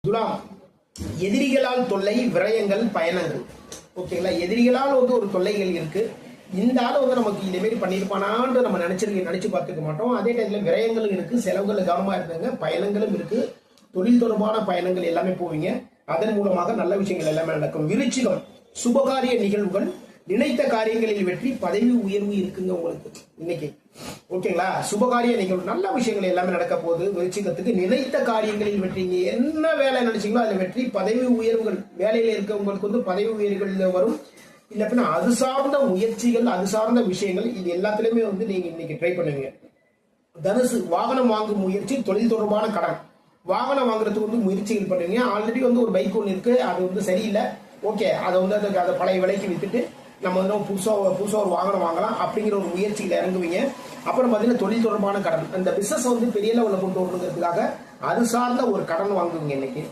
துலாம், எதிரிகளால் தொல்லை, விரயங்கள், பயணங்கள். ஓகேங்களா? எதிரிகளால் ஒரு தொல்லைகள் இருக்கு. இந்த ஆள் நமக்கு இதே மாதிரி பண்ணிருப்பானான்னு நம்ம நினைச்சு பார்த்துக்க மாட்டோம். அதே டைம்ல விரயங்களும் இருக்கு, செலவுகள் கவனமா இருக்காங்க, பயணங்களும் இருக்கு. தொழில் தொடர்பான பயணங்கள் எல்லாமே போவீங்க. அதன் மூலமாக நல்ல விஷயங்கள் எல்லாமே நடக்கும். விருச்சிகம், சுபகாரிய நிகழ்வுகள், நினைத்த காரியங்களில் வெற்றி, பதவி உயர்வு இருக்குங்க உங்களுக்கு இன்னைக்கு. ஓகேங்களா? சுபகாரிய நிகழ்வு, நல்ல விஷயங்கள் எல்லாமே நடக்க போகுது. விருச்சிகத்துக்கு நினைத்த காரியங்களில் வெற்றி. நீங்க என்ன வேலை நினைச்சீங்களோ அதுல வெற்றி, பதவி உயர்வுகள், வேலையில இருக்கவங்களுக்கு பதவி உயர்வுகள் வரும். இல்ல அது சார்ந்த முயற்சிகள், அது சார்ந்த விஷயங்கள், இது எல்லாத்துலயுமே நீங்க இன்னைக்கு ட்ரை பண்ணுவீங்க. தனுசு, வாகனம் வாங்கும் முயற்சி, தொழில் தொடர்பான கடன், வாகனம் வாங்குறதுக்கு முயற்சிகள் பண்ணுவீங்க. ஆல்ரெடி ஒரு பைக் ஒன்று இருக்கு, அது சரியில்லை. ஓகே, அதை அதை பழைய விலைக்கு வித்துட்டு நம்ம புதுசா ஒரு வாகனம் வாங்கலாம் அப்படிங்கிற ஒரு முயற்சியில இறங்குவீங்க. அப்புறம் பாத்தீங்கன்னா தொழில் தொடர்பான கடன், அந்த பிசினஸ் பெரிய லெவலில் கொண்டு வரணுங்கிறதுக்காக அது சார்ந்த ஒரு கடன் வாங்குவீங்க இன்னைக்கு.